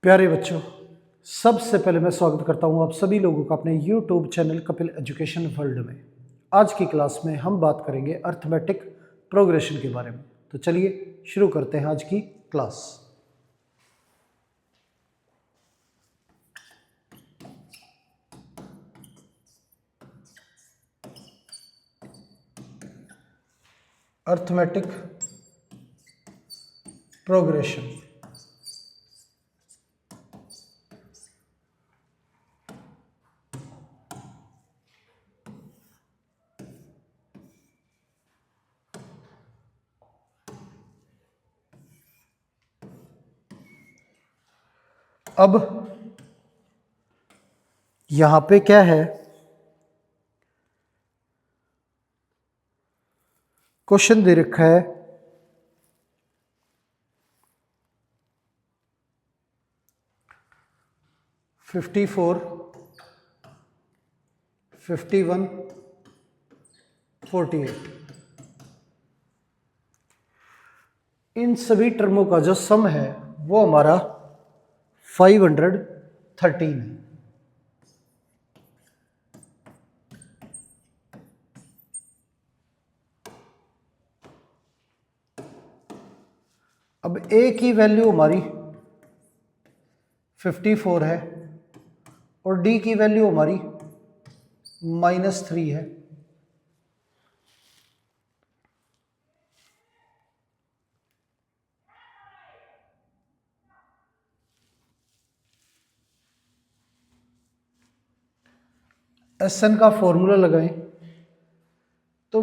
प्यारे बच्चों, सबसे पहले मैं स्वागत करता हूं आप सभी लोगों का अपने YouTube channel Kapil education world में। आज की क्लास में हम बात करेंगे अर्थमेटिक प्रोग्रेशन के बारे में। तो चलिए शुरू करते हैं आज की क्लास। Arithmetic progression. अब यहां पे क्या है, क्वेश्चन दे रखा है फिफ्टी 51, 48। इन सभी टर्मों का जो सम है वो हमारा 513 है। अब ए की वैल्यू हमारी 54 है और डी की वैल्यू हमारी -3 है। एसएन का फॉर्मूला लगाएं तो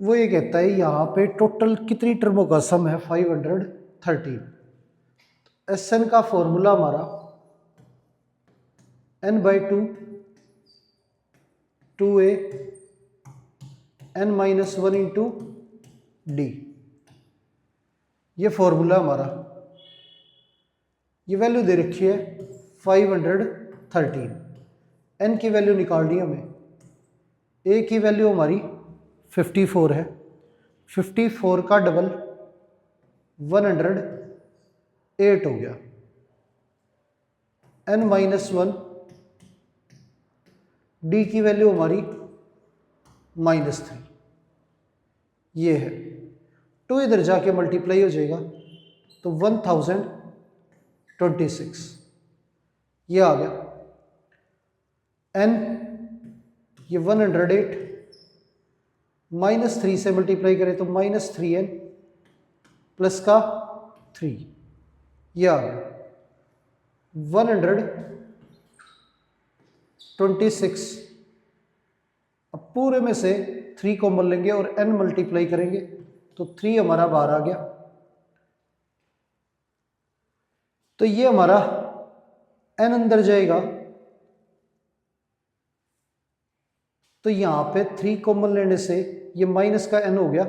वो ये कहता है यहाँ पे टोटल कितनी टर्मों का सम है 513। एसएन का फॉर्मूला हमारा n/2 2a n-1 into D, ये फॉर्मूला हमारा। ये वैल्यू दे रखी है 513। n की वैल्यू निकालनी है हमें। a की वैल्यू हमारी 54 है, 54 का डबल 108 हो गया। n-1, डी की वैल्यू हमारी -3, ये है। टू इधर जाके मल्टीप्लाई हो जाएगा तो 1026 ये आ गया। n ये 108 -3 से मल्टीप्लाई करें तो -3n प्लस का 3 ये आ गया 126। अब पूरे में से 3 कॉमन लेंगे और n मल्टीप्लाई करेंगे तो 3 हमारा बाहर आ गया। तो ये हमारा n अंदर जाएगा तो यहां पे 3 कॉमन लेने से ये माइनस का n हो गया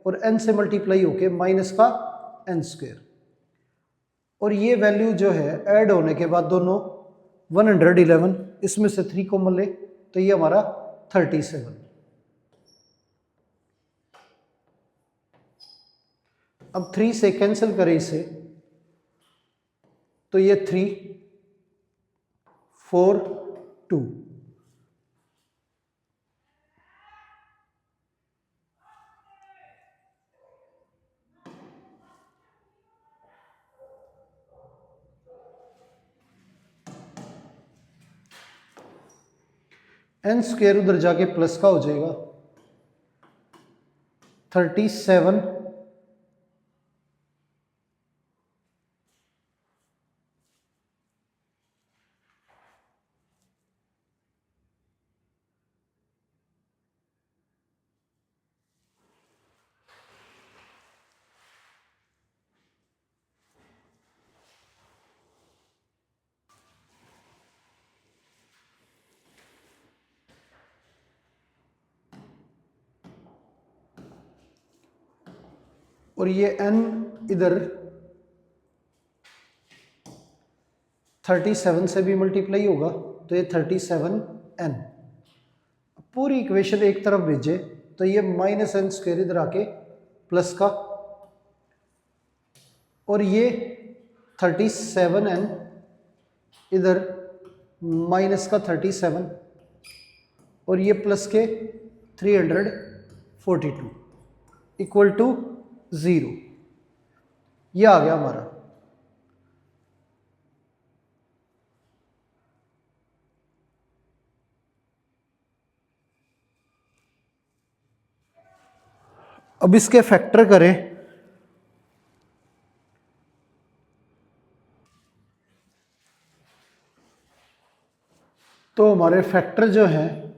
और n से मल्टीप्लाई होके माइनस का n²। और ये वैल्यू जो है ऐड होने के बाद दोनों 111, इसमें से 3 कॉमन ले तो ये हमारा 37। अब 3 से कैंसिल करें इसे तो ये 3 4 2। n² उधर जाके प्लस का हो जाएगा 37 और ये n इधर 37 से भी मल्टीप्लाई होगा तो ये 37n। पूरी इक्वेशन एक तरफ भेजे तो ये -n² इधर आके प्लस का, और ये 37n, इधर माइनस का 37 और ये प्लस के 342 इक्वल टू 0। ये आ गया हमारा। अब इसके फैक्टर करें तो हमारे फैक्टर जो हैं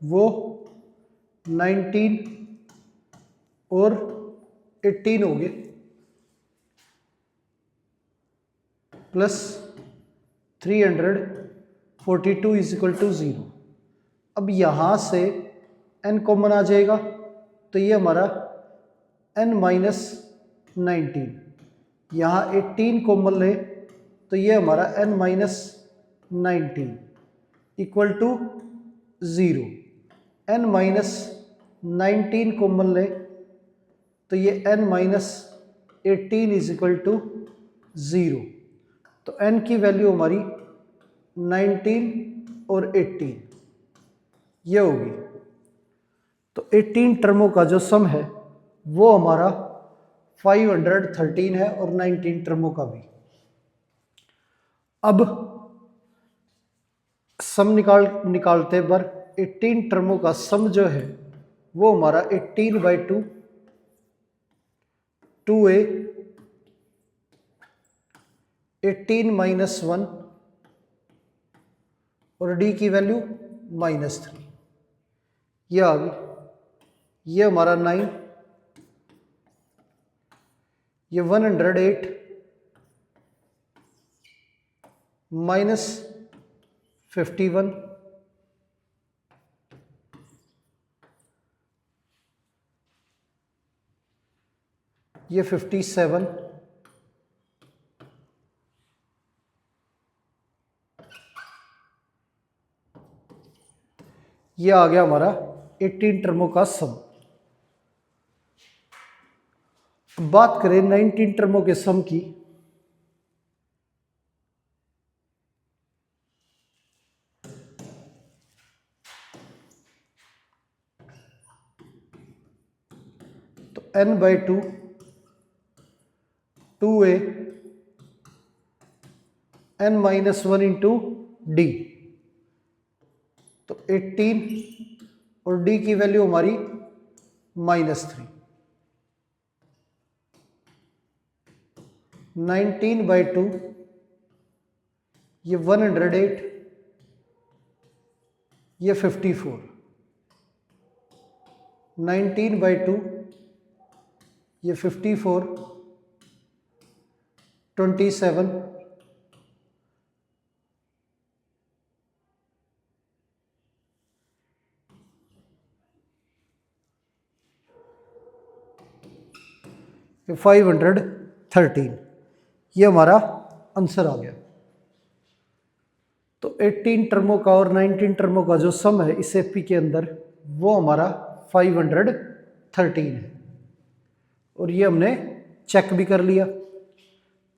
वो 19 और 18 हो गए, प्लस 342 इज इक्वल टू 0। अब यहाँ से n कॉमन आ जाएगा तो ये हमारा n माइनस 19, यहाँ 18 कॉमन ले तो ये हमारा n minus 19 equal to 0। n minus 19 common ले तो ये n minus 18 is equal to 0। तो n की वैल्यू हमारी 19 और 18 ये होगी। तो 18 टर्मों का जो सम है वो हमारा 513 है और 19 टर्मों का भी। अब सम निकालते पर 18 टर्मों का सम जो है वो हमारा 18/2 2a 18 माइनस 1 और d की वैल्यू -3, ये आ गई। ये हमारा 9, ये 108 माइनस 51, ये 57, ये आ गया हमारा 18 टर्मों का सम। बात करें 19 टर्मों के सम की, तो n/2 2a n minus 1 into D, तो 18 और d की वैल्यू हमारी -3। 19/2 ये 108, ये 54, 19/2 ये 54, 27, ये 513, ये हमारा आंसर आ गया। तो 18 टर्मों का और 19 टर्मों का जो सम है इस एपी के अंदर वो हमारा 513 है, और ये हमने चेक भी कर लिया।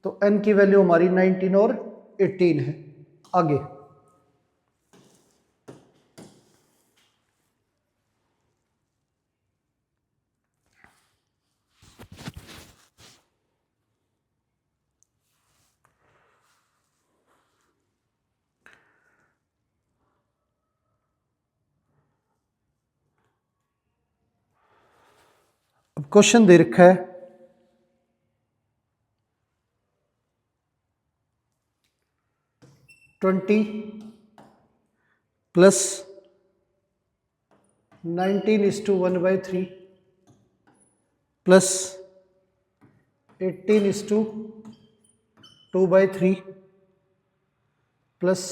तो n की वैल्यू हमारी 19 और 18 है। आगे अब क्वेश्चन दे रखा है 20 प्लस 19:1/3 प्लस 18:2/3 प्लस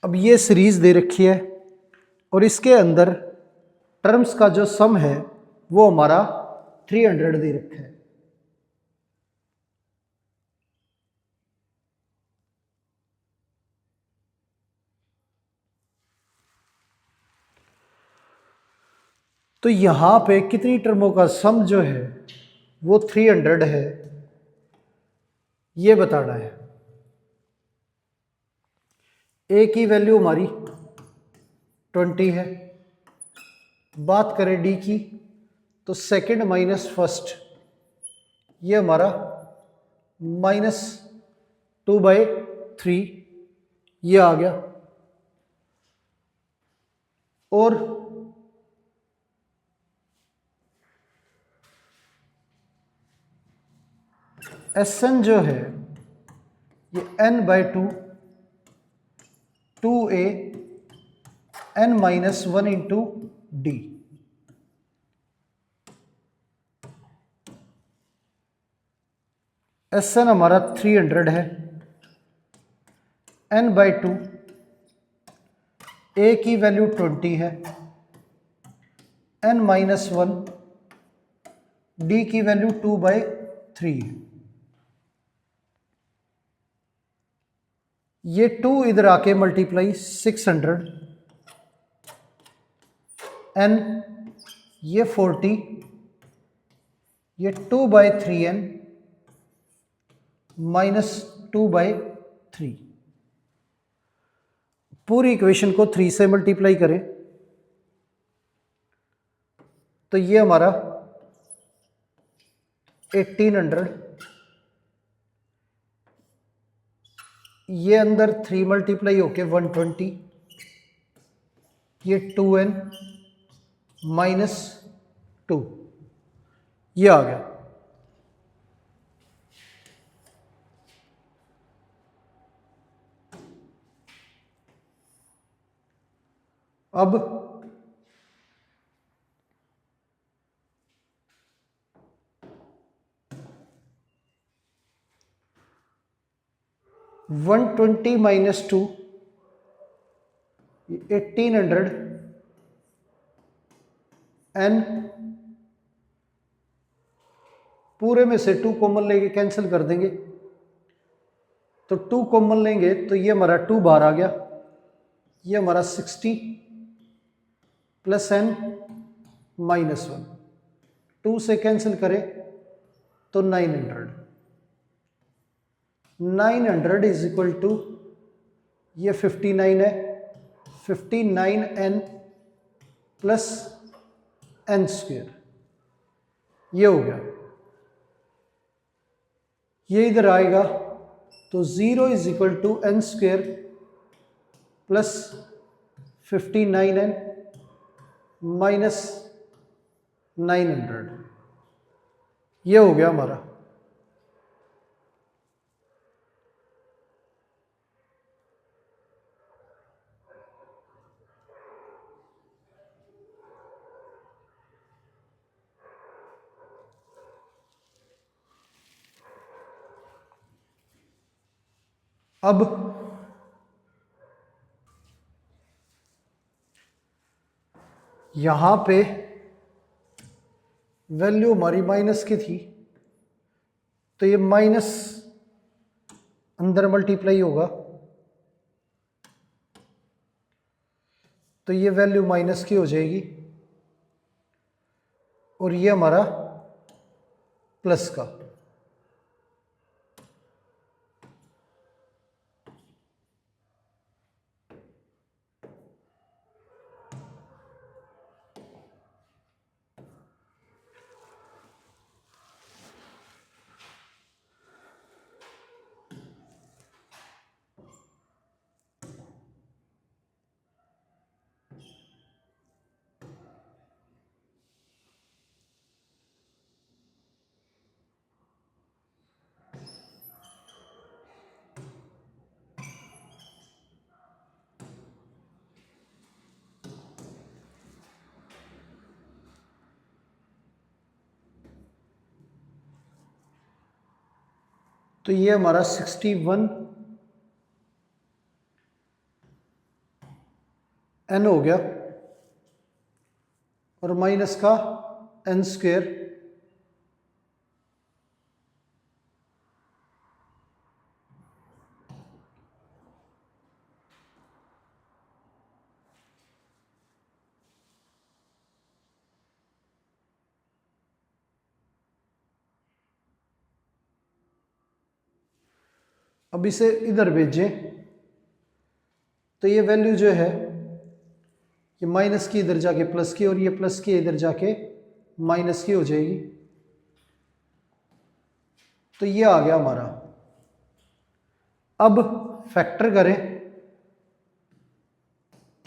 अब ये सीरीज दे रखी है और इसके अंदर टर्म्स का जो सम है वो हमारा 300 दे रखा है। तो यहां पे कितनी टर्मों का सम जो है वो 300 है, ये बताना है। ए की वैल्यू हमारी 20 है। बात करें डी की तो सेकंड माइनस फर्स्ट, ये हमारा -2/3 ये आ गया। और Sn जो है ये n/2 2a n-1 into D. Sn हमारा 300 है, n/2 a की वैल्यू 20 है, n-1 डी की वैल्यू 2/3 है। ये 2 इधर आके मल्टीप्लाई 600 n, ये 40, ये 2/3n -2/3। पूरी इक्वेशन को 3 से मल्टीप्लाई करें तो ये हमारा 1800, ये अंदर 3 मल्टीप्लाई होके 120, ये 2n -2, ये आ गया। अब -120 -2 1800 n, पूरे में से 2 कॉमन लेके कैंसिल कर देंगे तो 2 कॉमन लेंगे तो ये हमारा 2 बाहर आ गया, ये हमारा 60 + n -1, 2 से कैंसिल करें तो 900 इज इक्वल टू, ये 59 है, 59n + n², ये हो गया। ये इधर आएगा तो 0 is equal to n² + 59n -900, ये हो गया हमारा। अब यहां पे वैल्यू हमारी माइनस की थी तो ये माइनस अंदर मल्टीप्लाई होगा तो ये वैल्यू माइनस की हो जाएगी और ये हमारा प्लस का। तो ये हमारा 61 n हो गया और माइनस का एन स्क्वेयर। अब इसे इधर भेजें तो ये वैल्यू जो है ये माइनस की इधर जाके प्लस की और ये प्लस की इधर जाके माइनस की हो जाएगी। तो ये आ गया हमारा। अब फैक्टर करें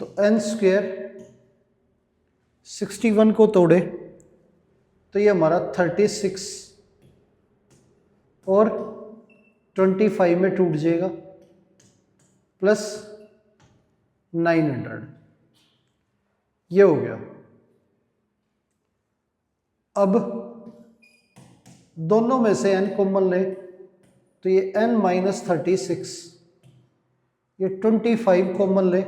तो एन स्क्वेयर 61 को तोड़े तो ये हमारा 36 और 25 में टूट जाएगा प्लस 900, ये हो गया। अब दोनों में से n कॉमन ले तो ये n माइनस 36, ये 25 कॉमन ले,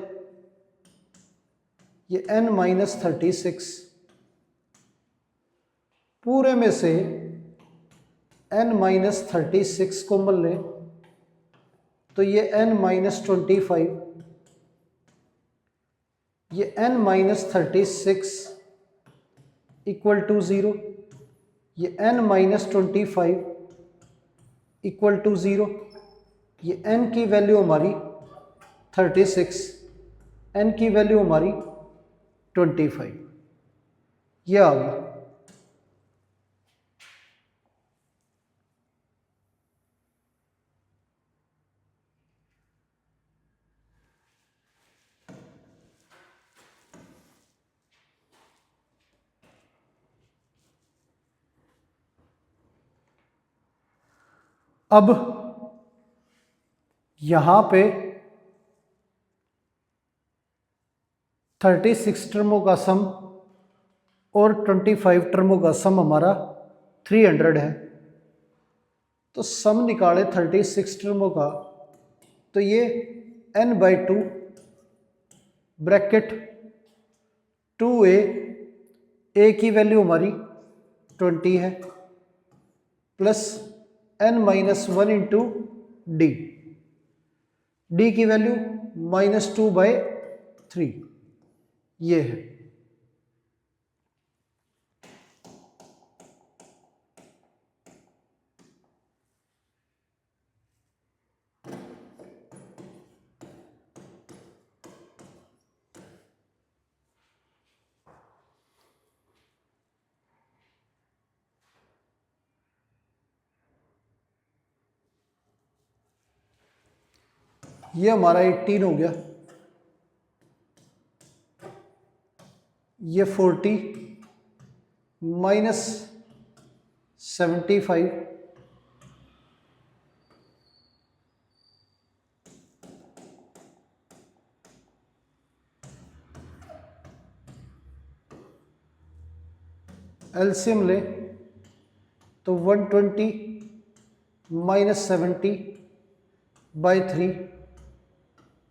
ये n माइनस 36, पूरे में से n माइनस 36 कॉमन ले तो ये n माइनस 25, ये n माइनस 36 इक्वल टू 0, ये n माइनस 25 इक्वल टू 0, ये n की वैल्यू हमारी 36, n की वैल्यू हमारी 25, ये आ गई। अब यहां पे 36 टर्मों का सम और 25 टर्मों का सम हमारा 300 है। तो सम निकाले 36 टर्मों का तो ये n/2 ब्रैकेट 2a, a की वैल्यू हमारी 20 है, plus n minus 1 into D, D की वैल्यू -2/3, ये है। ये हमारा 18 हो गया, ये 40 माइनस 75, एलसीएम ले तो 120 माइनस 70/3,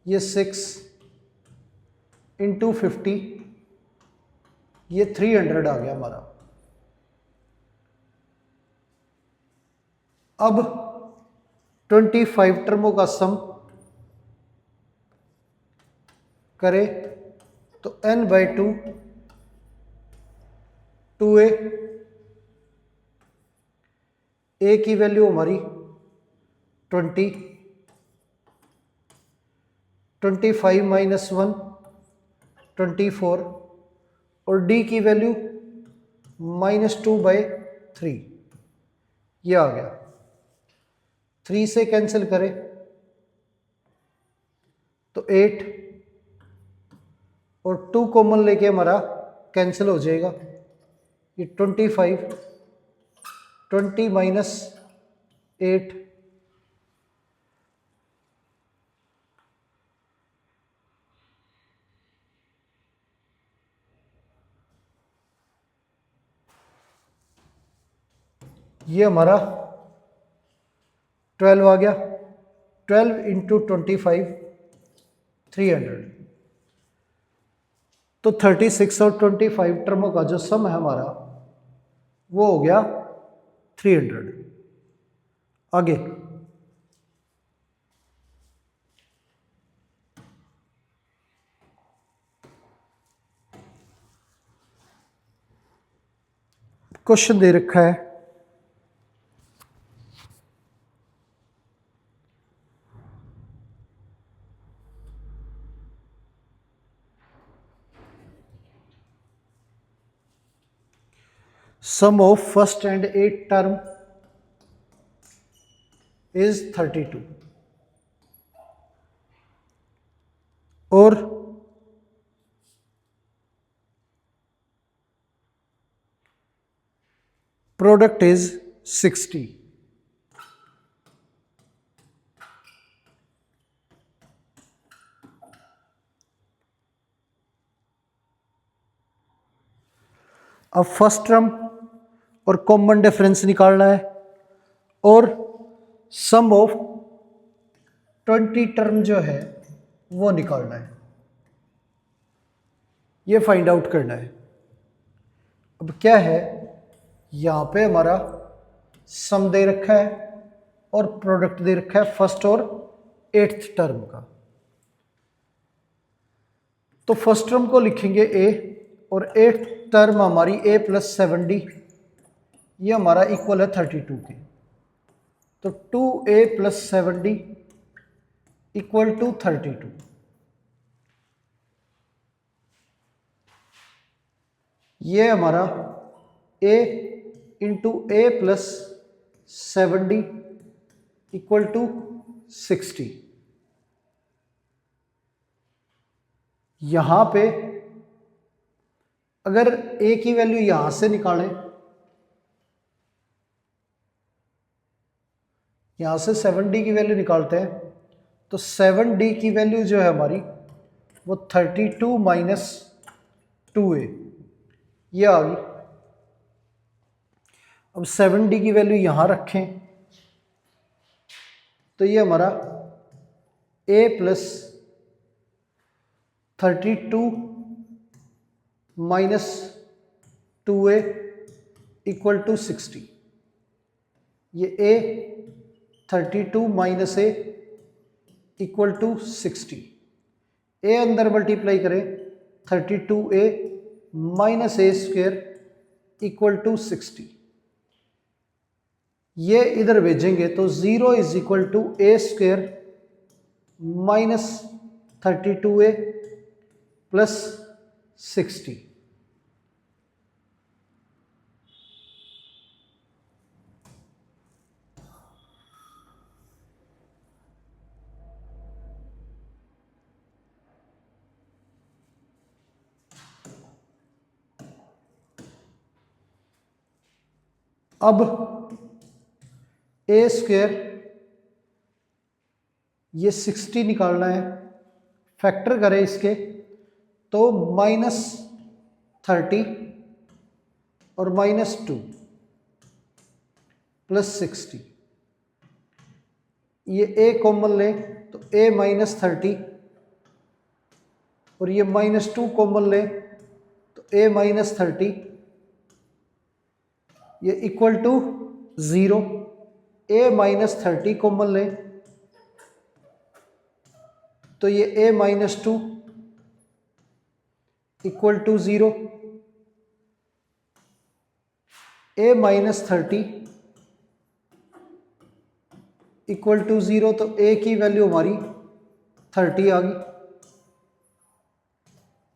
ये 6 इंटू 50, ये 300 आ गया हमारा। अब 25 टर्मों का सम करें तो n/2 2a, a की वैल्यू हमारी 20, 25 माइनस 1 24, और d की वैल्यू -2/3, ये आ गया। 3 से कैंसिल करें तो 8 और 2 कॉमन लेके हमारा कैंसिल हो जाएगा, ये 25, 20 माइनस 8, ये हमारा 12 आ गया। 12 इंटू 25 300, तो 36 और 25 टर्मों का जो सम है हमारा वो हो गया 300। आगे क्वेश्चन दे रखा है sum of first and eighth term is 32 और product is 60। अब फर्स्ट टर्म और कॉमन डिफरेंस निकालना है और सम ऑफ 20 टर्म जो है वो निकालना है, ये फाइंड आउट करना है। अब क्या है, यहाँ पे हमारा सम दे रखा है और प्रोडक्ट दे रखा है फर्स्ट और एट्थ टर्म का। तो फर्स्ट टर्म को लिखेंगे ए और एट्थ टर्म हमारी ए प्लस 7d, ये हमारा इक्वल है 32 के। तो 2a plus 7d equal to 32। ये हमारा a into a plus 7d equal to 60। यहां पे अगर a की वैल्यू यहां से निकालें, यहां से 7d की वैल्यू निकालते हैं, तो 7d की वैल्यू जो है हमारी वो 32 माइनस 2a, ये आ गई। अब 7d की वैल्यू यहां रखें तो ये हमारा a plus 32 minus 2a equal to 60। ये a 32 minus a equal to 60। a अंदर मल्टीप्लाई करें 32a minus a square equal to 60। ये इधर भेजेंगे तो 0 is equal to a square minus 32a plus 60। अब ए स्क्वेयर ये 60 निकालना है, फैक्टर करें इसके तो माइनस 30 और माइनस 2 प्लस 60। ये ए कॉमन लें तो ए माइनस 30 और ये माइनस 2 कॉमन लें तो ए माइनस 30, ये equal to 0। A minus 30 common लें तो ये A minus 2 equal to 0। A minus 30 equal to 0, तो ए की वैल्यू हमारी 30 आ गई।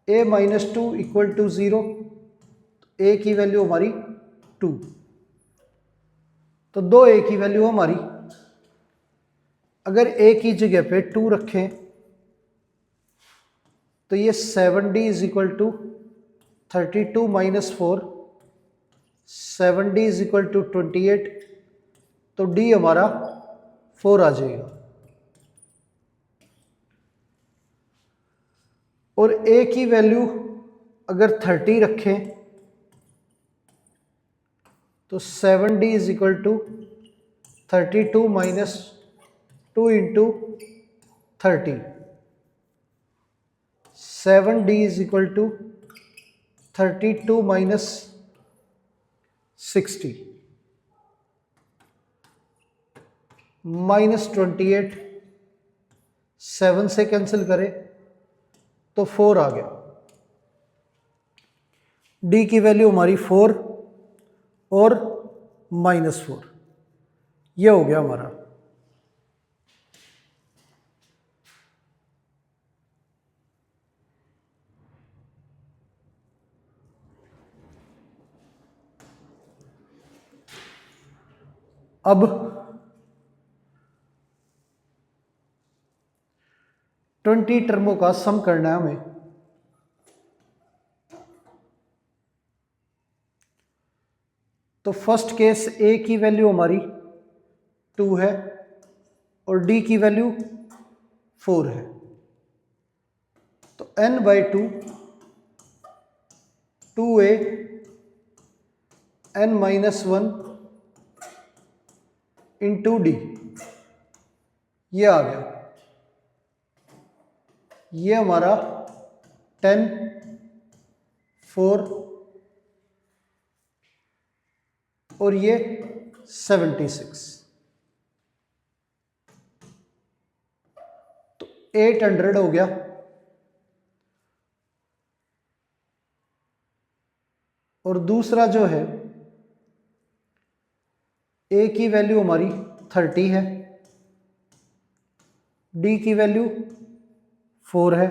A minus 2 equal to 0, A की वैल्यू हमारी 2। तो दो ए की वैल्यू हमारी, अगर ए की जगह पे 2 रखें तो ये 7d is equal to 32 minus 4, 7d is equal to 28, तो d हमारा 4 आ जाएगा। और a की वैल्यू अगर 30 रखें तो 7d is equal to 32 minus 2 into 30, 7d is equal to 32 minus 60 minus 28, 7 से कैंसिल करें तो 4 आ गया। d की वैल्यू हमारी 4 और -4, यह हो गया हमारा। अब 20 टर्मों का सम करना है हमें। तो फर्स्ट केस a की वैल्यू हमारी 2 है और d की वैल्यू 4 है। तो n/2 2a n-1 into D, ये आ गया। ये हमारा 10, 4 और ये 76। तो 800 हो गया। और दूसरा जो है a की वैल्यू हमारी 30 है, d की वैल्यू 4 है।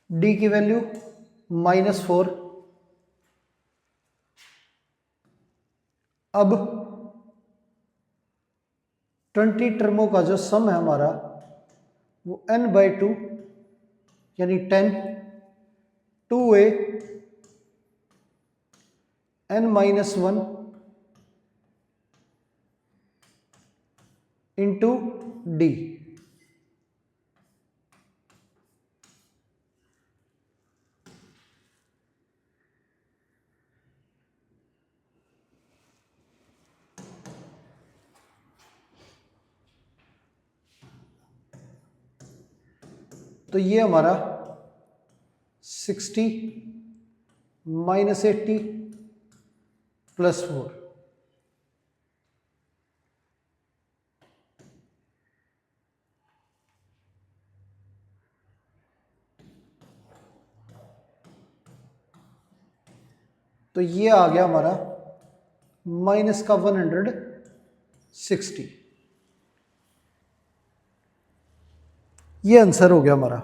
d की वैल्यू -4। अब 20 टर्मों का जो सम है हमारा वो n/2 यानी 10 2a n-1 इंटू डी। तो ये हमारा 60 -80 +4। तो ये आ गया हमारा माइनस का 160। ये आंसर हो गया हमारा।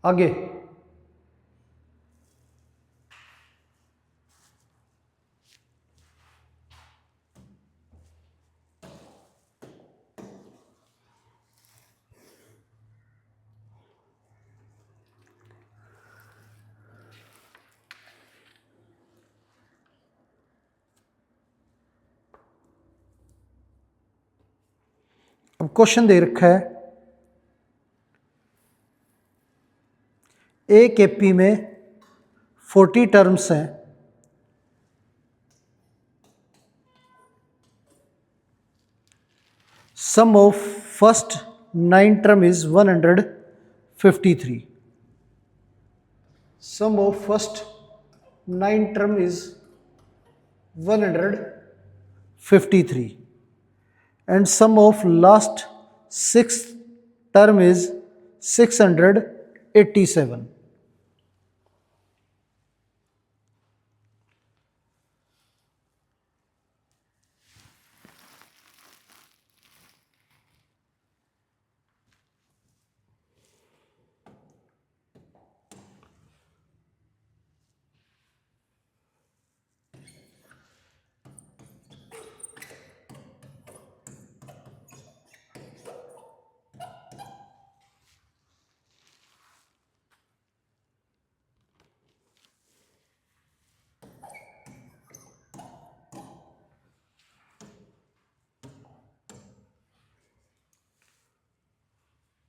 आगे अब क्वेश्चन दे रखा है ए के पी में 40 टर्म्स हैं। Sum of first 9 term is 153। Sum of first 9 term is 153 and sum of last 6 term is 687।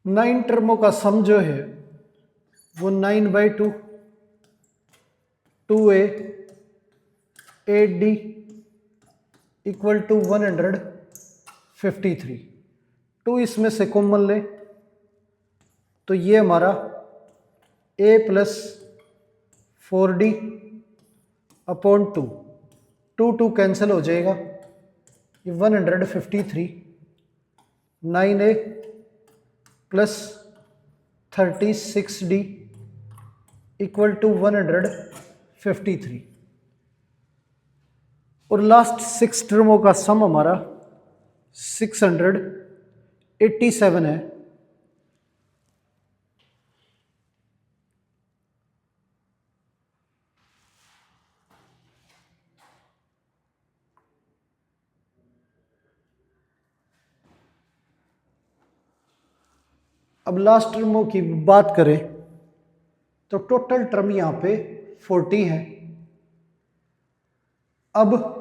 Nine टर्मों का सम जो है वो 9/2 2a 8D इक्वल टू 153। 2 इसमें से कॉमन ले तो ये हमारा a plus 4D upon 2, 2 cancel हो जाएगा, ये 153, 9A plus 36D equal to 153। और लास्ट 6 टर्मों का सम हमारा 687 है। अब लास्ट टर्मों की बात करें तो टोटल टर्म यहां पे 40 है। अब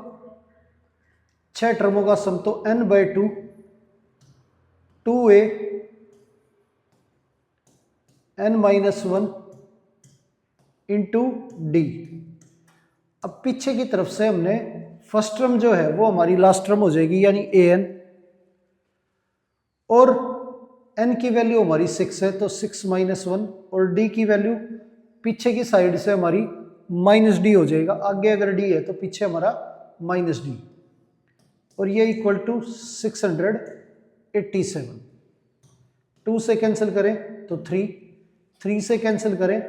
6 टर्मों का सम तो n/2 2a n-1 into D. अब पीछे की तरफ से हमने फर्स्ट टर्म जो है वो हमारी लास्ट टर्म हो जाएगी, यानी an, और n की वैल्यू हमारी 6 है तो 6 - 1, और d की वैल्यू पीछे की साइड से हमारी -d हो जाएगा। आगे अगर d है तो पीछे हमारा -d, और ये इक्वल टू 687। 2 से कैंसिल करें तो 3, 3 से कैंसिल करें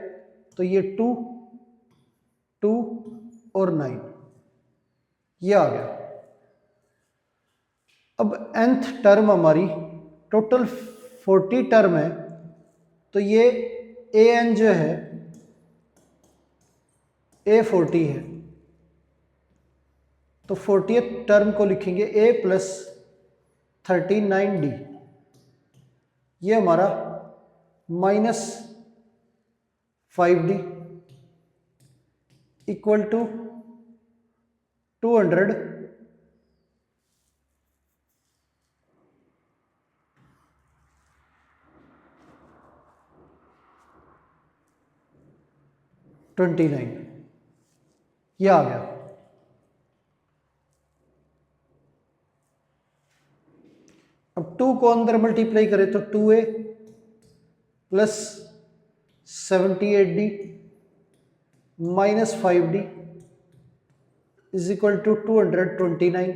तो ये 2, 2 और 9, ये आ गया। अब nth टर्म हमारी टोटल 40 टर्म है तो ये an जो है a40 है, तो 40th टर्म को लिखेंगे a प्लस 39d, ये हमारा -5d इक्वल टू 229, ये आ गया। अब 2 को अंदर मल्टीप्लाई करें तो 2a plus 78d -5d is equal to 229,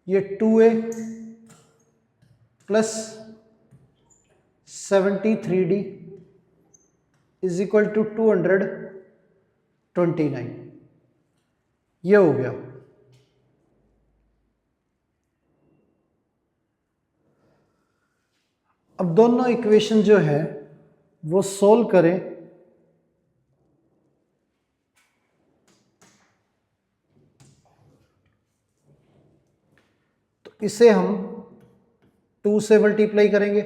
ये 2a plus 73d is equal to 229, ये हो गया। अब दोनों इक्वेशन जो है वो सोल्व करें तो इसे हम 2 से मल्टीप्लाई करेंगे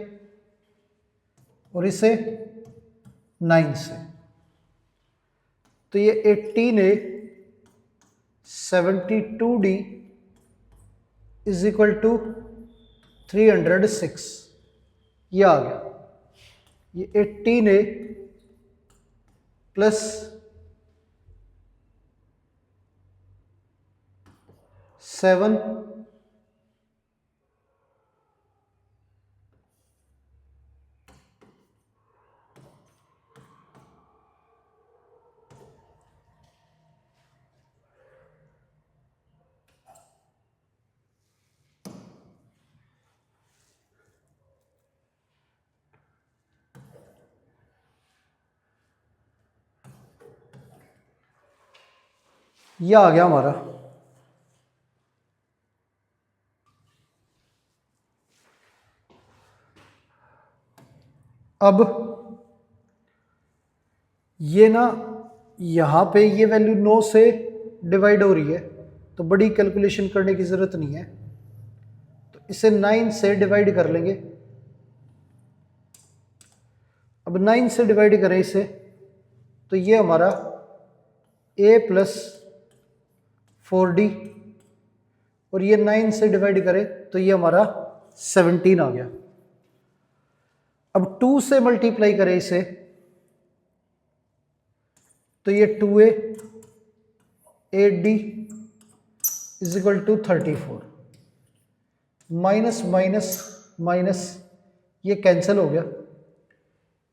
और इसे 9 से, तो ये 18a 72d is equal to 306, ये आ गया। ये 18a प्लस 7 ये आ गया हमारा। अब ये ना यहाँ पे ये वैल्यू 9 से डिवाइड हो रही है तो बड़ी कैलकुलेशन करने की ज़रूरत नहीं है, तो इसे 9 से डिवाइड कर लेंगे। अब 9 से डिवाइड करें इसे तो ये हमारा a प्लस 4d, और ये 9 से डिवाइड करें तो ये हमारा 17 आ गया। अब 2 से मल्टीप्लाई करें इसे तो ये 2a 8D is equal to 34, minus minus minus ये कैंसिल हो गया,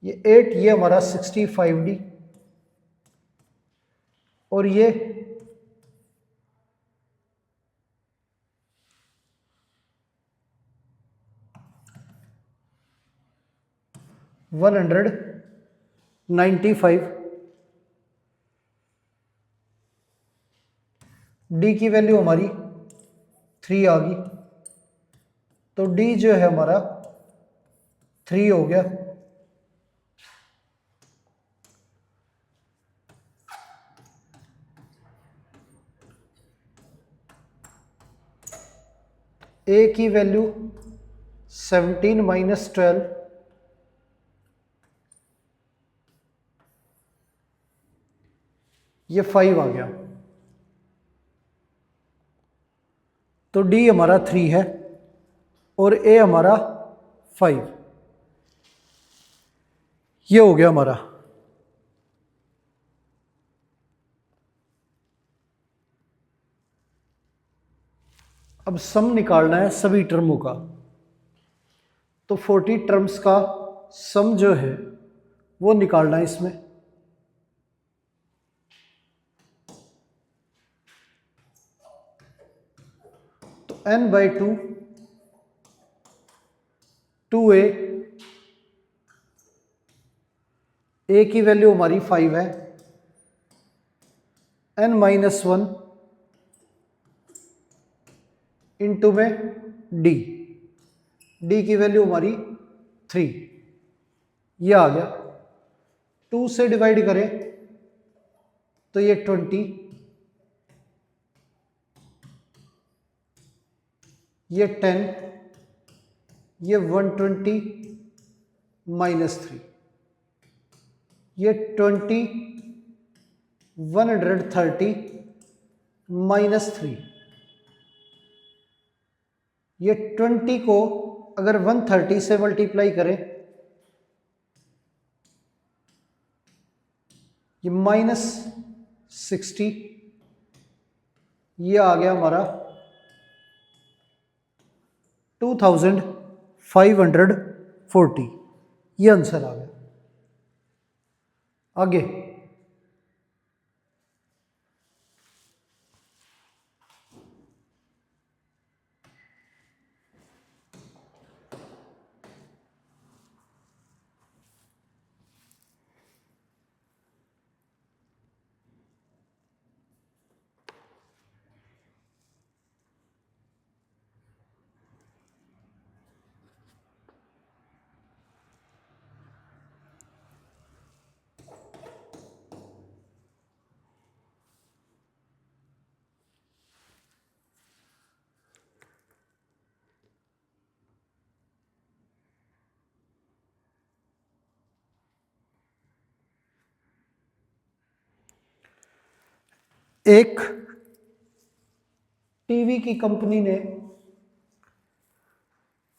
ये 8 ये हमारा 65D और ये 195, डी की वैल्यू हमारी 3 आ गई, तो डी जो है हमारा 3 हो गया। ए की वैल्यू 17 माइनस 12, ये 5 आ गया, तो डी हमारा 3 है और ए हमारा 5, ये हो गया हमारा। अब सम निकालना है सभी टर्मों का, तो 40 टर्म्स का सम जो है वो निकालना है इसमें। तो n/2 2a, a की वैल्यू हमारी 5 है, n-1 इंटू में d, d की वैल्यू हमारी 3, ये आ गया। 2 से डिवाइड करें तो ये 20, ये 10, ये 120 माइनस 3, ये 20 130 माइनस 3, ये 20 को अगर 130 से मल्टीप्लाई करें ये माइनस 60, ये आ गया हमारा 2540, ये आंसर आ गया। आगे एक टीवी की कंपनी ने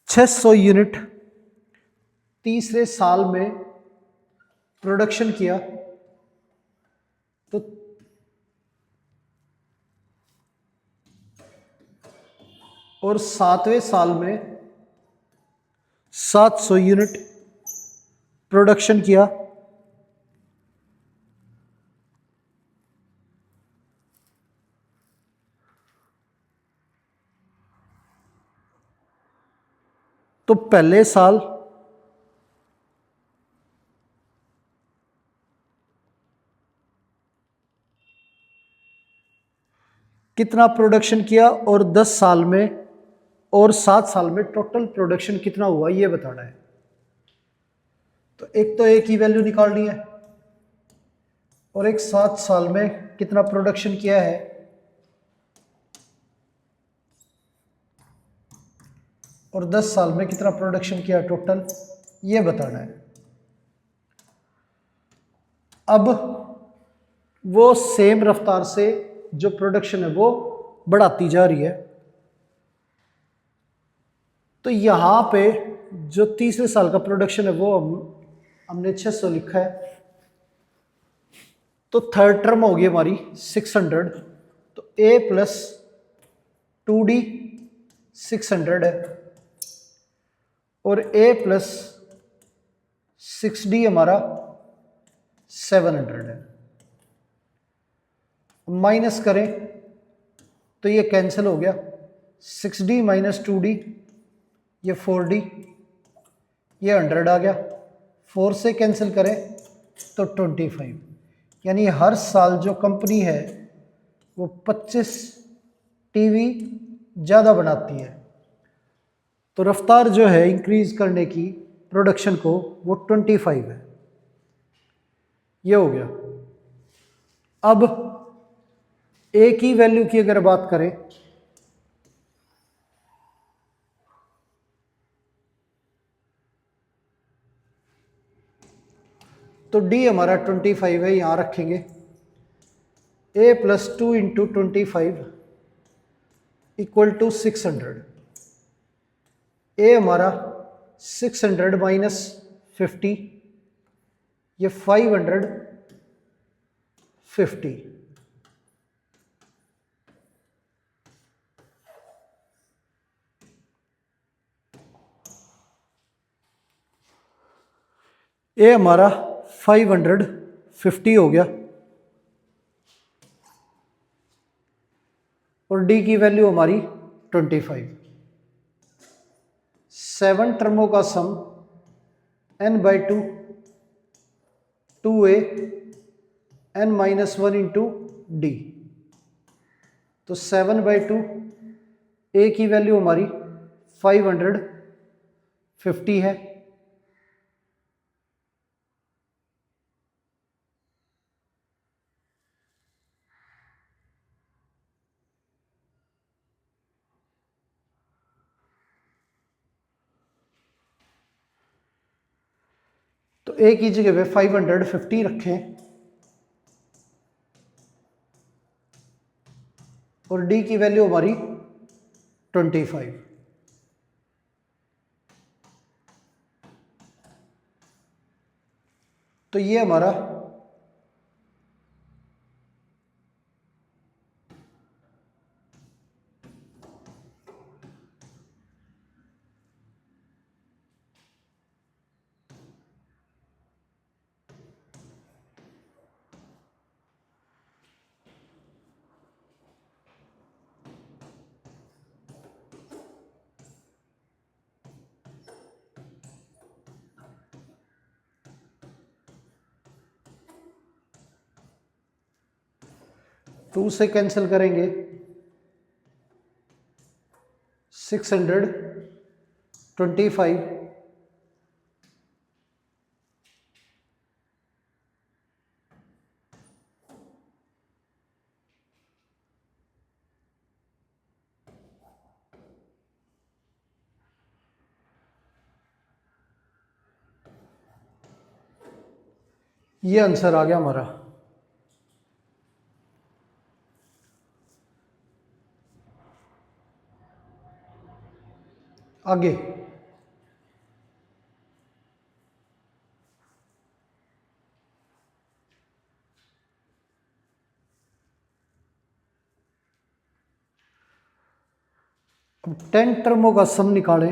600 यूनिट तीसरे साल में प्रोडक्शन किया, तो और 7वें साल में 700 यूनिट प्रोडक्शन किया, तो पहले साल कितना प्रोडक्शन किया और 10 साल में और 7 साल में टोटल प्रोडक्शन कितना हुआ ये बताना है। तो एक तो ए की वैल्यू निकालनी है और एक 7 साल में कितना प्रोडक्शन किया है, और 10 साल में कितना प्रोडक्शन किया टोटल, ये बताना है। अब वो सेम रफ्तार से जो प्रोडक्शन है वो बढ़ाती जा रही है, तो यहाँ पे जो तीसरे साल का प्रोडक्शन है वो हमने 600 लिखा है, तो थर्ड टर्म होगी हमारी 600 तो ए प्लस 2D 600 है और ए प्लस 6D हमारा 700 है। माइनस करें तो ये कैंसिल हो गया, 6D माइनस 2D ये 4D, ये 100 आ गया, 4 से कैंसिल करें तो 25। यानी हर साल जो कंपनी है वो 25 टीवी ज़्यादा बनाती है। तो रफ्तार जो है इंक्रीज करने की प्रोडक्शन को वो 25 है। ये हो गया। अब ए की वैल्यू की अगर बात करें तो डी हमारा 25 है, यहां रखेंगे ए प्लस 2 इंटू 25 इक्वल टू 600। ए हमारा 600 माइनस 50 ये 550। ए हमारा 550 हो गया और डी की वैल्यू हमारी 25। 7 टर्मों का सम n/2 2a n-1 into D. तो 7/2 ए की वैल्यू हमारी 550 है, तो ए की जगह पे 550 रखें और डी की वैल्यू हमारी 25। तो ये हमारा टू से कैंसिल करेंगे 625 ये आंसर आ गया हमारा। आगे अब 10 टर्मों का सम निकालें।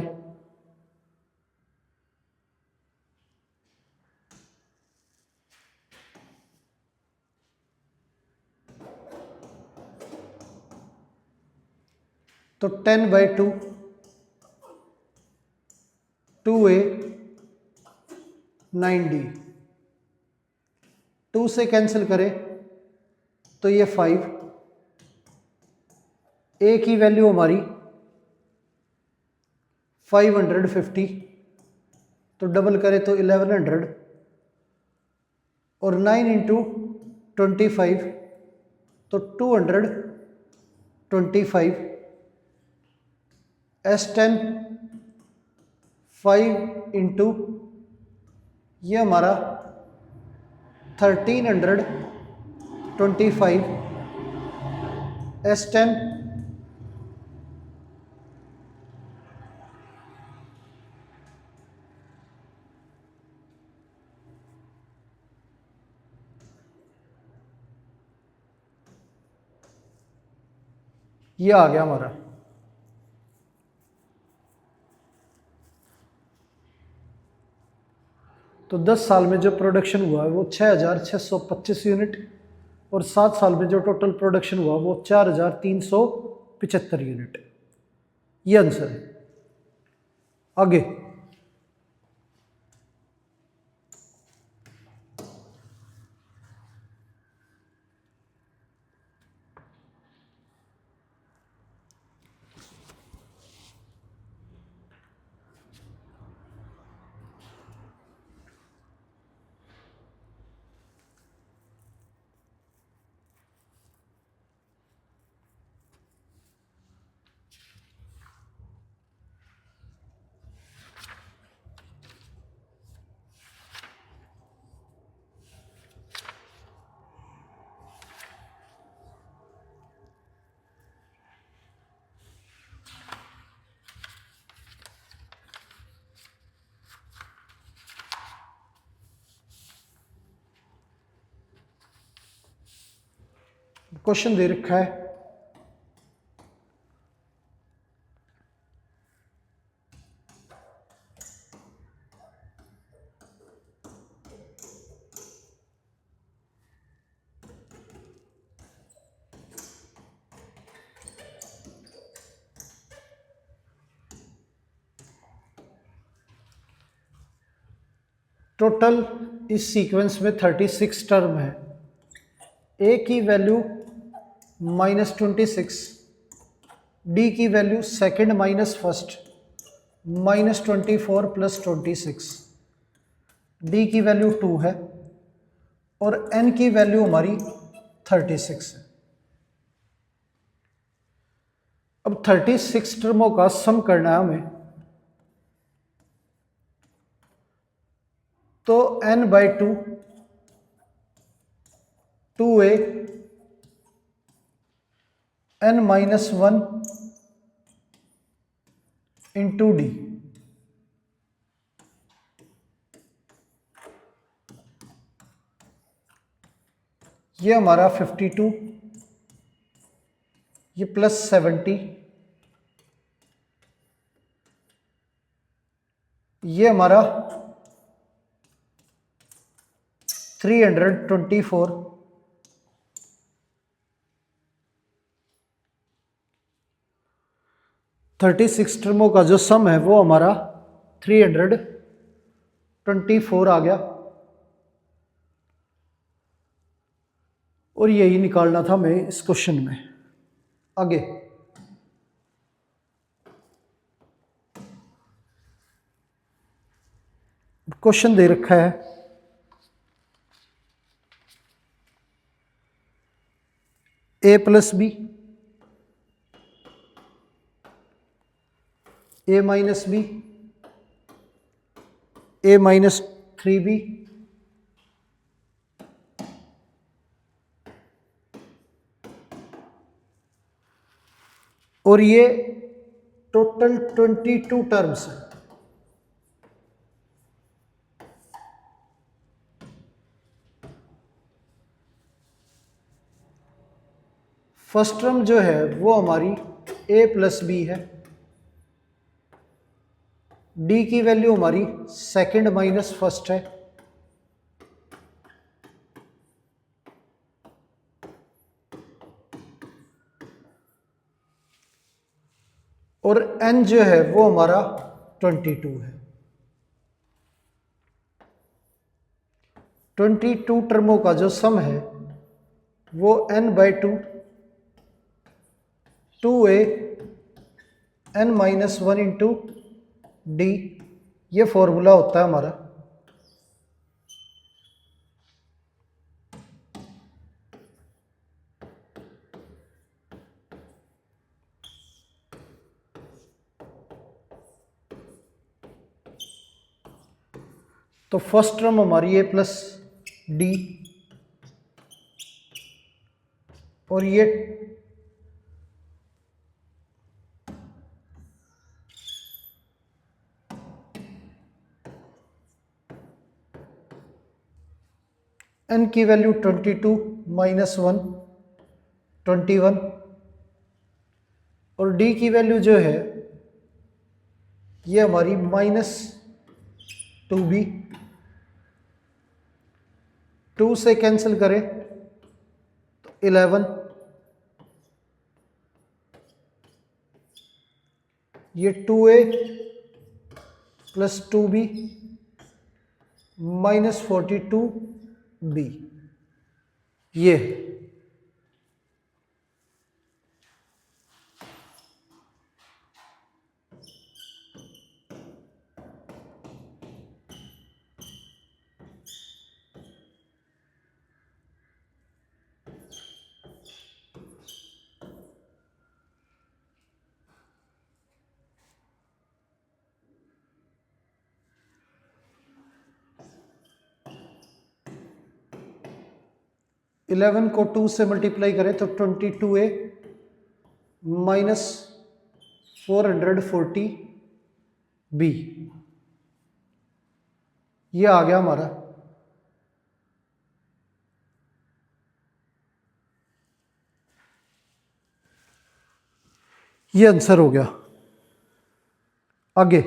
तो 10/2 2a 9d, 2 से कैंसिल करें तो ये 5, ए की वैल्यू हमारी 550, तो डबल करें तो 1100 और 9 इंटू 25 तो 225। S10 5 इंटू ये हमारा 1325 S10 ये आ गया हमारा। तो 10 साल में जो प्रोडक्शन हुआ है वो 6,625 यूनिट, और 7 साल में जो टोटल प्रोडक्शन हुआ वो 4,375 यूनिट। ये आंसर है। आगे क्वेश्चन दे रखा है, टोटल इस सीक्वेंस में 36 टर्म है। ए की वैल्यू -26, डी की value second minus first -24 + 26, D की वैल्यू 2 है, और एन की वैल्यू हमारी 36 है। अब 36 टर्मों का सम करना है हमें, तो n/2 2a n-1 into D, ये हमारा 52, ये +70, ये हमारा 324, थर्टी सिक्स टर्मों का जो सम है वो हमारा 324 आ गया, और यही निकालना था हमें इस क्वेश्चन में। आगे क्वेश्चन दे रखा है, a + b a - b a - 3b और ये टोटल 22 टर्म्स है। फर्स्ट टर्म जो है वो हमारी a + b है, डी की वैल्यू हमारी सेकंड माइनस फर्स्ट है, और n जो है वो हमारा 22 है। 22 टर्मों का जो सम है वो n/2 2a n-1 into D, ये फॉर्मूला होता है हमारा। तो फर्स्ट टर्म हमारी a + d, और ये n की वैल्यू 22 - 1 21, और डी की वैल्यू जो है ये हमारी -2b, 2 से कैंसिल करें तो 11, ये 2a प्लस 2b -42b, ये 11 को 2 से मल्टीप्लाई करें तो 22a -440b, ये आ गया हमारा। ये आंसर हो गया। आगे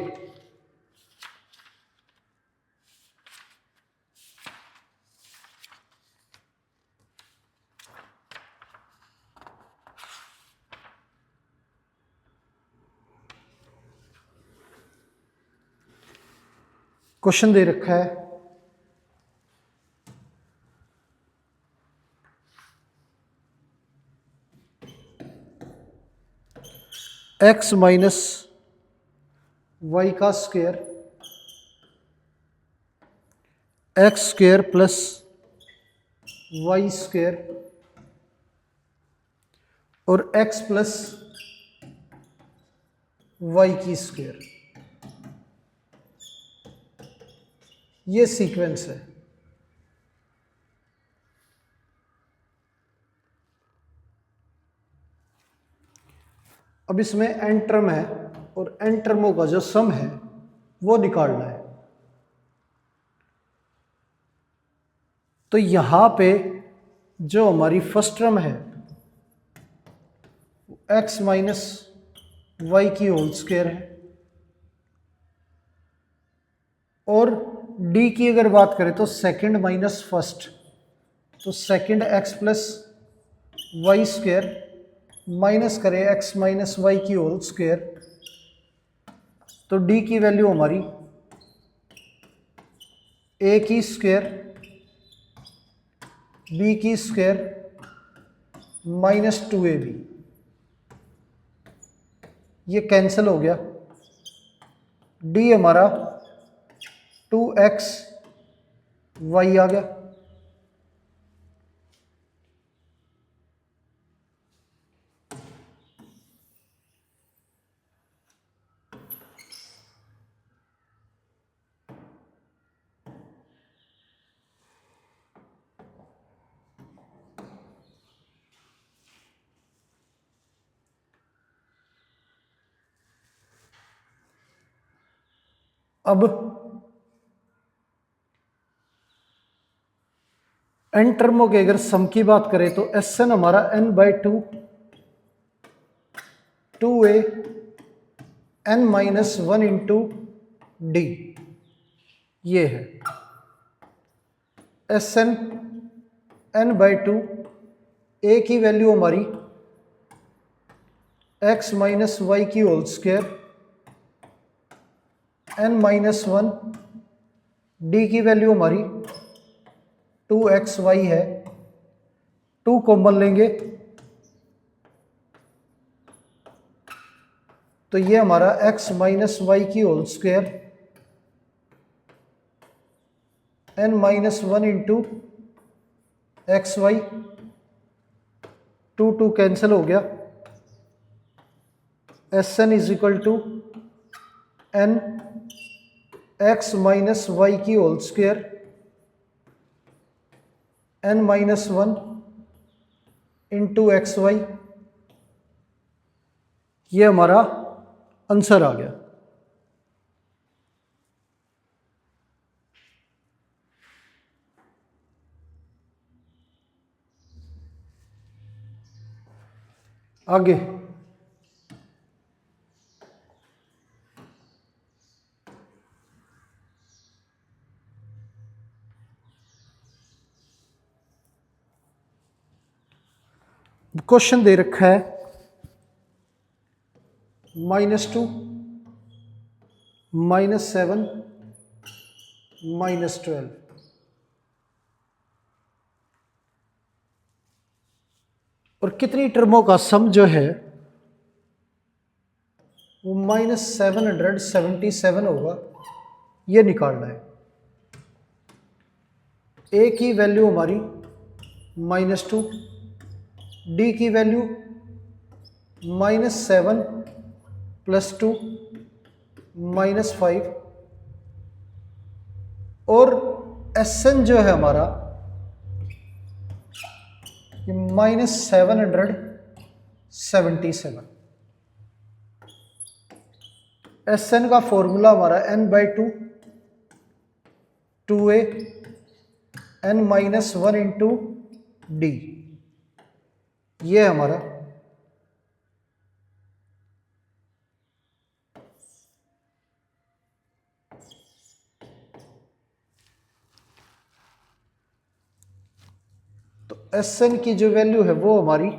क्वेश्चन दे रखा है x माइनस वाई का square, x square plus y square और x प्लस वाई की स्क्वायर, ये सीक्वेंस है। अब इसमें एन टर्म है और एन टर्मों का जो सम है वो निकालना है। तो यहां पे जो हमारी फर्स्ट टर्म है x माइनस वाई की होल स्क्वायर है, और d की अगर बात करें तो सेकंड माइनस फर्स्ट, तो second x plus y square minus करें x माइनस वाई की होल स्क्वायर, तो d की वैल्यू हमारी a की स्क्वायर b की स्क्वायर -2ab, ये कैंसिल हो गया। d हमारा 2x y आ गया। अब एन टर्मों के अगर सम की बात करें तो एस एन हमारा n/2 2a n minus 1 into D, ये है एस एन n/2। ए की वैल्यू हमारी x माइनस वाई की whole square n minus 1, d की वैल्यू हमारी 2xy है। 2 कॉमन लेंगे तो ये हमारा x माइनस वाई की whole square n minus 1 into X Y, 2 cancel हो गया। S N is equal to N X minus Y की whole square n minus 1 into X Y, ये हमारा आंसर आ गया। आगे क्वेश्चन दे रखा है -2, -7, -12, और कितनी टर्मों का सम जो है वो -777 होगा, ये निकालना है। ए की वैल्यू हमारी -2, डी की वैल्यू -7 + 2 -5, और एस एन जो है हमारा ये -777। एस एन का फॉर्मूला हमारा n/2 2a n-1 × d, ये हमारा। तो एस एन की जो वैल्यू है वो हमारी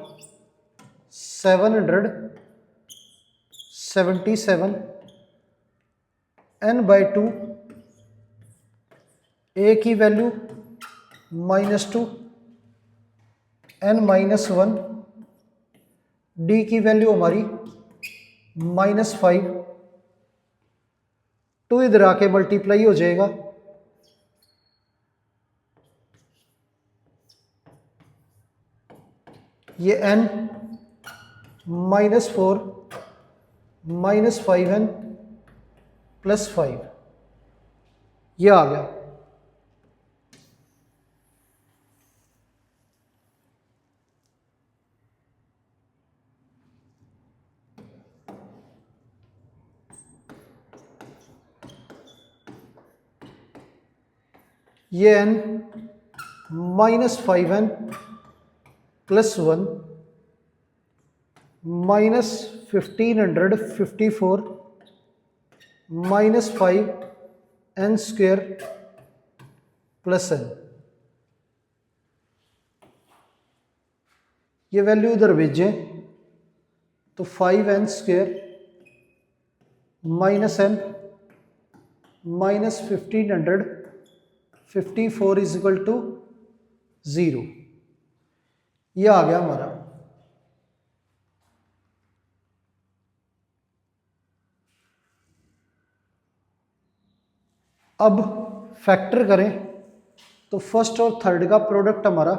777, n/2, ए की वैल्यू -2 n-1, डी की वैल्यू हमारी -5, 2 इधर आके मल्टीप्लाई हो जाएगा, ये n -4 -5n + 5, ये आ गया। ये n -5n + 1 -1554 -5n² + n, ये वैल्यू उधर भेजें तो 5n² -n -1554 = 0, ये आ गया हमारा। अब फैक्टर करें तो फर्स्ट और थर्ड का प्रोडक्ट हमारा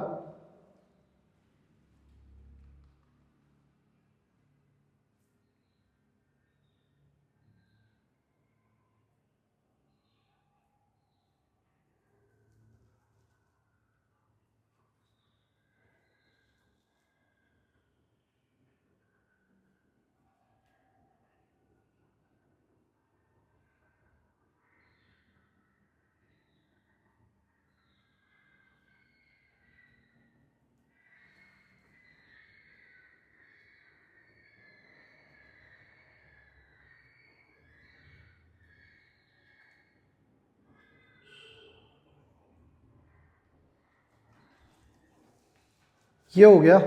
ये हो गया।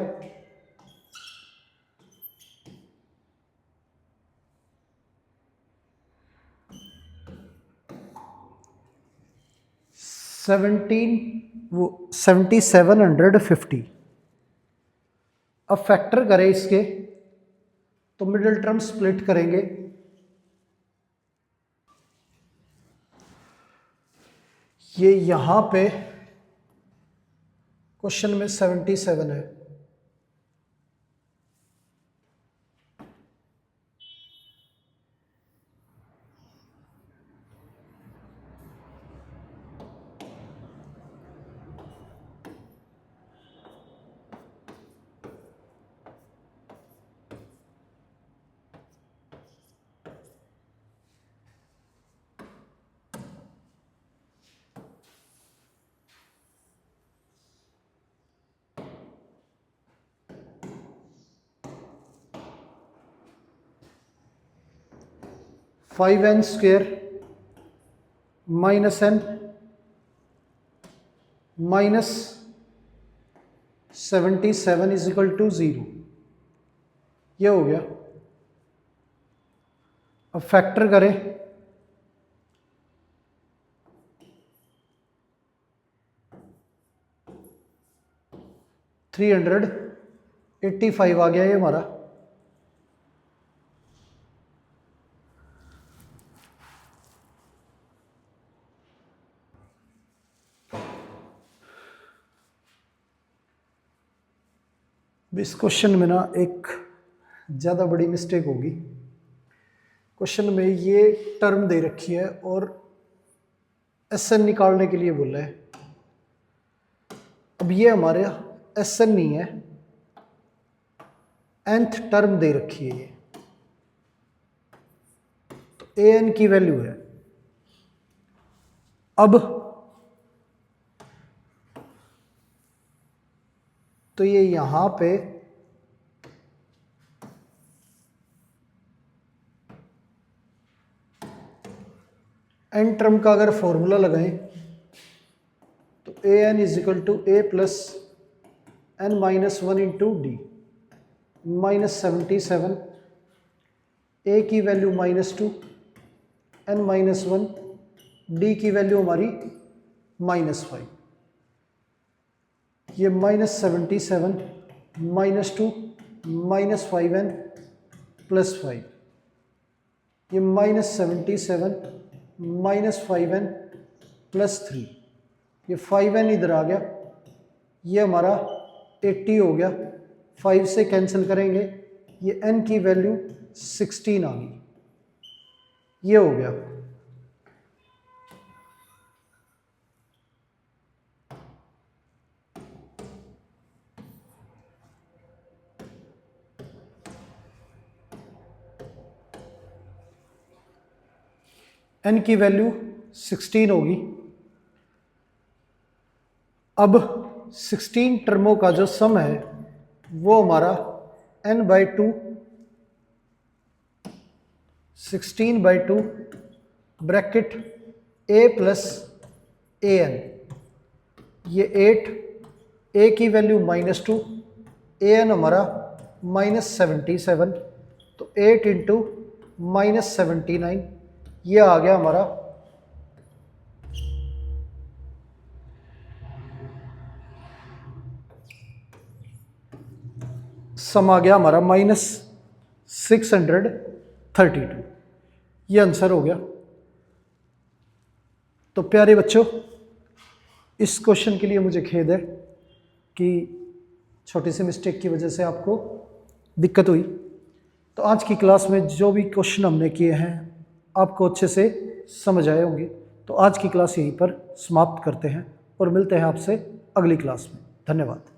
वो 7750। अब फैक्टर करें इसके तो मिडिल टर्म स्प्लिट करेंगे, ये यहां पे क्वेश्चन में 77 है, -5n² -n 77 is equal to 0, ये हो गया। अब फैक्टर करें, $385 आ गया ये हमारा। इस क्वेश्चन में ना एक ज़्यादा बड़ी मिस्टेक होगी। क्वेश्चन में ये टर्म दे रखी है और SN निकालने के लिए बोला है। अब ये हमारे SN नहीं है, nth टर्म दे रखी है ये, तो AN की वैल्यू है। अब तो ये यहां पे n टर्म का अगर फॉर्मूला लगाएं तो AN is equal to A plus n minus 1 into d, -77, A की वैल्यू -2, n माइनस 1, डी की वैल्यू हमारी -5। ये -77 -2 -5n +5, ये -77 -5n +3, ये 5n इधर आ गया, ये हमारा 80 हो गया। 5 से कैंसिल करेंगे, ये n की वैल्यू 16 आ गई, ये हो गया। n की वैल्यू 16 होगी। अब 16 टर्मों का जो सम है वो हमारा n/2, 16/2 bracket a plus an, ये 8, a की वैल्यू -2, an हमारा -77, तो 8 इंटू -79, ये आ गया हमारा सम, आ गया हमारा -632, ये आंसर हो गया। तो प्यारे बच्चों, इस क्वेश्चन के लिए मुझे खेद है कि छोटी सी मिस्टेक की वजह से आपको दिक्कत हुई। तो आज की क्लास में जो भी क्वेश्चन हमने किए हैं आपको अच्छे से समझ आए होंगे। तो आज की क्लास यहीं पर समाप्त करते हैं और मिलते हैं आपसे अगली क्लास में। धन्यवाद।